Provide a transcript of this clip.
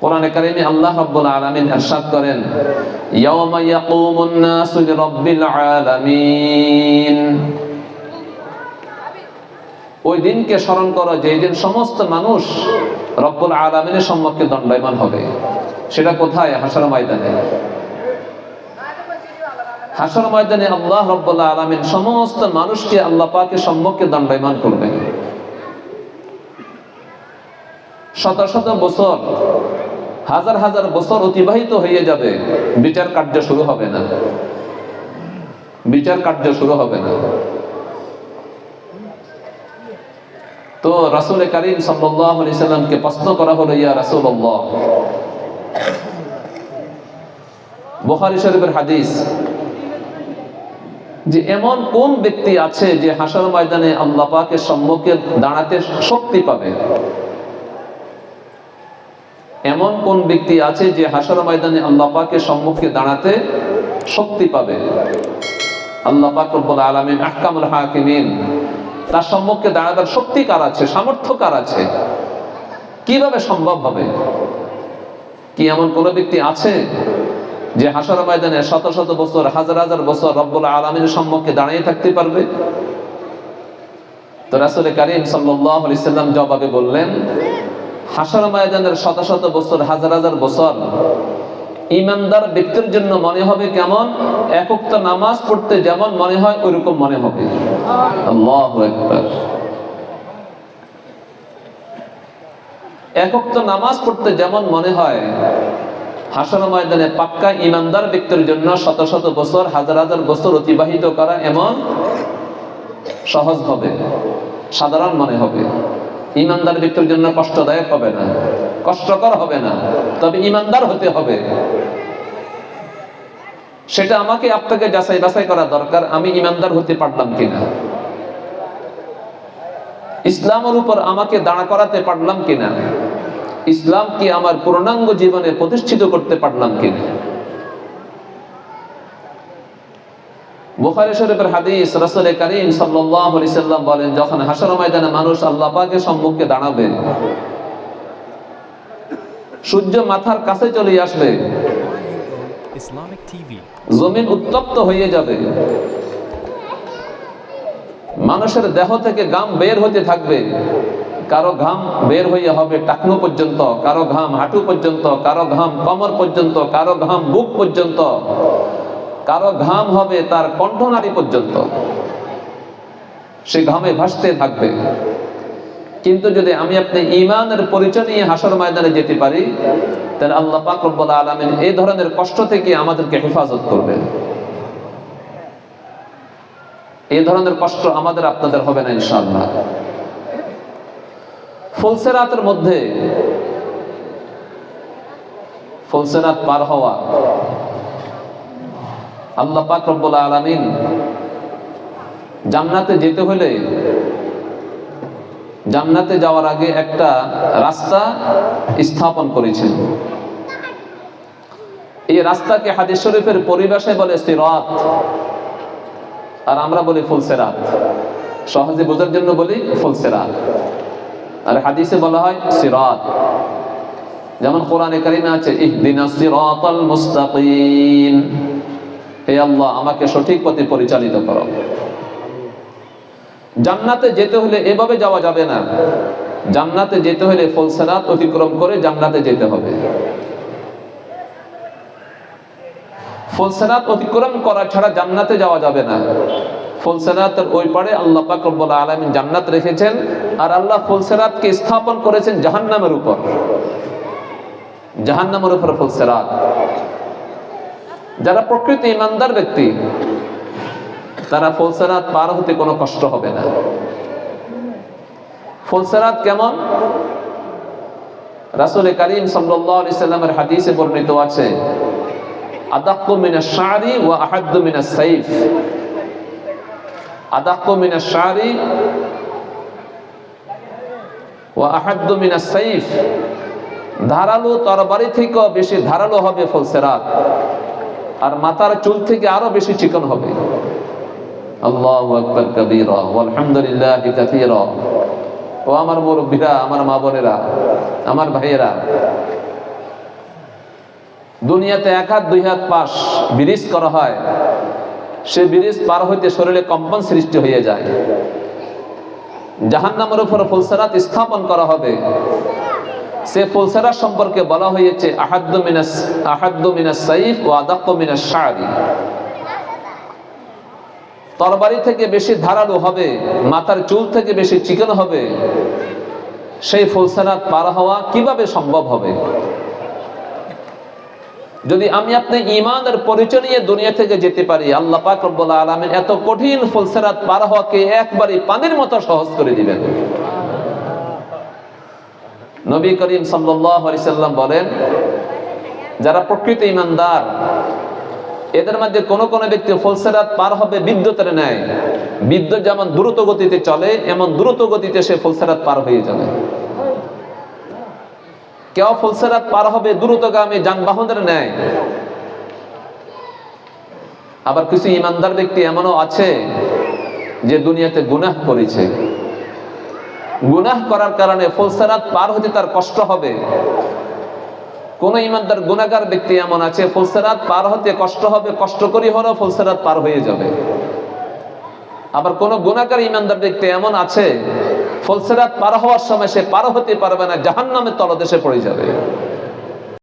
কোরআনে কারিমে আল্লাহ রাব্বুল আলামিন ইরশাদ করেন, ইয়াওমা ইয়াকুমুন নাসু লিরাব্বিল আলামিন। ওই দিনকে স্মরণ করো যেই দিন সমস্ত মানুষ রব্বুল আলামিনের সম্মুখে দণ্ডায়মান হবে। সেটা কোথায়? হাসর ময়দানে। হাসর ময়দানে আল্লাহ রাব্বুল আলামিন সমস্ত মানুষকে আল্লাহ পাকের সম্মুখে দণ্ডায়মান করবেন। শত শত বছর, হাজার হাজার বছর অতিবাহিত হয়ে যাবে, বিচার কার্য শুরু হবে না। বিচার কার্য শুরু হবে না। তো রাসূল কারীম সাল্লাল্লাহু আলাইহি সাল্লামকে প্রশ্ন করা হলো, ইয়া রাসূলুল্লাহ, বুখারী শরীফের হাদিস, যে এমন কোন ব্যক্তি আছে যে হাসর ময়দানে আল্লাহ পাকের সম্মুখে দাঁড়াতে শক্তি পাবে? এমন কোন ব্যক্তি আছে যে হাসর ময়দানে আল্লাহ পাকের সম্মুখে দাঁড়াতে শক্তি পাবে? আল্লাহ পাক রব্বুল আলামিন আহকামুল হাকিমিন, তার সম্মুখে দাঁড়াবার শক্তি কার আছে, সামর্থ্য কার আছে? কিভাবে সম্ভব হবে? কি এমন কোন ব্যক্তি আছে যে হাসর ময়দানে শত শত বছর, হাজার হাজার বছর রব্বুল আলামিনের সম্মুখে দাঁড়িয়ে থাকতে পারবে? তো রাসূল কারীম সাল্লাল্লাহু আলাইহি সাল্লাম জবাবে বললেন, হাসর ময়দানের শত শত বছর, হাজার হাজার বছর ঈমানদার ব্যক্তির জন্য মনে হবে কেমন? এক ওয়াক্ত নামাজ পড়তে যেমন মনে হয় ওইরকম মনে হবে। আল্লাহু আকবার। এক ওয়াক্ত নামাজ পড়তে যেমন মনে হয়, হাসর ময়দানে পাক্কা ঈমানদার ব্যক্তির জন্য শত শত বছর, হাজার হাজার বছর অতিবাহিত করা এমন সহজ হবে, সাধারণ মনে হবে। ঈমানদার ব্যক্তির জন্য কষ্টদায়ক হবে না, কষ্টকর হবে না, তবে ঈমানদার হতে হবে। সেটা আমাকে আপনাকে যাচাই বাছাই করা দরকার, আমি ঈমানদার হতে পারলাম কিনা, ইসলামের উপর আমাকে দাঁড়া করাতে পারলাম কিনা, ইসলামকে আমার পূর্ণাঙ্গ জীবনে প্রতিষ্ঠিত করতে পারলাম কিনা। বুখারী শরীফের হাদিস, রাসূল কারীম সাল্লাল্লাহু আলাইহি সাল্লাম বলেন, যখন হাসর ময়দানে মানুষ আল্লাহ পাকের সম্মুখে দাঁড়াবে, সূর্য মাথার কাছে চলে আসবে, জমিন উত্তপ্ত হয়ে যাবে, মানুষের দেহ থেকে ঘাম বের হতে থাকবে। কারো ঘাম বের হয়ে হবে টাকনু পর্যন্ত, কারো ঘাম হাঁটু পর্যন্ত, কারো ঘাম কোমর পর্যন্ত, কারো ঘাম বুক পর্যন্ত, কারো ঘাম হবে তার কণ্ঠনালী পর্যন্ত। সে ঘামে ভাসতে থাকবে। কিন্তু যদি আমি আপনি ঈমানের পরিচয় নিয়ে হাসর ময়দানে যেতে পারি, তাহলে আল্লাহ পাক রব্বুল আলামিন এই ধরনের কষ্ট থেকে আমাদেরকে হেফাজত করবেন। এই ধরনের কষ্ট আমাদের আপনাদের হবে না ইনশাআল্লাহ। ফুলসিরাতের মধ্যে, ফুলসিরাত পার হওয়া, আল্লাহ পাক রব্বুল আলামিন জান্নাতে যেতে হলে, জান্নাতে যাওয়ার আগে একটা রাস্তা স্থাপন করেছেন। এই রাস্তাকে হাদিস শরীফের পরিভাষায় বলে সিরাত, আর আমরা বলি ফুলসিরাত। সহজে বোঝার জন্য বলি ফুলসিরাত, আর হাদিসে বলা হয় সিরাত। যেমন কোরআনে কারিমে আছে, ইহদিনাস সিরাতাল মুস্তাকিম, হে আল্লাহ আমাকে সঠিক পথে পরিচালিত করো। জান্নাতে যেতে হলে এভাবে যাওয়া যাবে না। জান্নাতে যেতে হলে ফুলসিরাত অতিক্রম করে জান্নাতে যেতে হবে। ফুলসিরাত অতিক্রম করা ছাড়া জান্নাতে যাওয়া যাবে না। ফুলসিরাতের ওই পারে আল্লাহ পাক রব্বুল আলামিন জান্নাত রেখেছেন, আর আল্লাহ ফুলসিরাতকে স্থাপন করেছেন জাহান্নামের উপর। জাহান্নামের উপর ফুলসিরাত। যারা প্রকৃত ঈমানদার ব্যক্তি, তারা ফুলসিরাত পার হতে কোনো কষ্ট হবে না। ফুলসিরাত কেমন? রাসূল কারীম সাল্লাল্লাহু আলাইহি সাল্লামের হাদিসে বর্ণিত আছে, আদাক্কু মিনাশ শা'রি ওয়া আহাদ্দু মিনাস সাইফ। আদাক্কু মিনাশ শা'রি ওয়া আহাদ্দু মিনাস সাইফ। ধারালো তরবারি থেকে বেশি ধারালো হবে ফুলসিরাত, আর মাথার চুল থেকে আরো বেশি চিকন হবে। আল্লাহু আকবার কাবীরা ওয়ালহামদুলিল্লাহি কাসীরা। ও আমার মুরব্বীরা, আমার মা বোনেরা, আমার ভাইয়েরা, দুনিয়াতে 1 হাত 2 হাত পাশ ব্রিজ করা হয়, সে ব্রিজ পার হইতে শরীরে কম্পন সৃষ্টি হয়ে যায়। জাহান্নামের উপর ফুলসিরাত স্থাপন করা হবে, সে ফুলসিরাত সম্পর্কে বলা হয়েছে আহাদ্দু মিনাস সাইফ ওয়া আদাক্কু মিনাস শা'রি, তরবারি থেকে বেশি ধারালো হবে, মাথার চুল থেকে বেশি চিকন হবে। সেই ফুলসিরাত পার হওয়া কিভাবে সম্ভব হবে? যদি আমি আপনি ঈমানের পরিচয় নিয়ে দুনিয়া থেকে যেতে পারি, আল্লাহ পাক রব্বুল আলামিন এত কঠিন ফুলসিরাত পার হওয়াকে একবারে পানির মতো সহজ করে দিবেন। নবী করিম সাল্লাল্লাহু আলাইহি সাল্লাম বলেন, যারা প্রকৃত ঈমানদার এদের মধ্যে কোন কোন ব্যক্তি ফুলসিরাত পার হবে বিদ্যুতের ন্যায়। বিদ্যুৎ যেমন দ্রুত গতিতে চলে, এমন দ্রুত গতিতে সে ফুলসিরাত পার হয়ে যাবে। কেউ ফুলসিরাত পার হবে দ্রুতগামী যানবাহনের ন্যায়। আবার কিছু ঈমানদার ব্যক্তি এমনও আছে যে দুনিয়াতে গুনাহ করেছে, গুনাহ করার কারণে ফুলসিরাত পার হতে তার কষ্ট হবে। কোন ঈমানদার গুনাহগার ব্যক্তি এমন আছে, ফুলসিরাত পার হতে কষ্ট হবে, কষ্ট করে হলেও ফুলসিরাত পার হয়ে যাবে। আবার কোন গুনাহগার ঈমানদার ব্যক্তি এমন আছে, ফুলসিরাত পার হওয়ার সময় সে পার হতে পারবে না, জাহান্নামের তলদেশে পড়ে যাবে।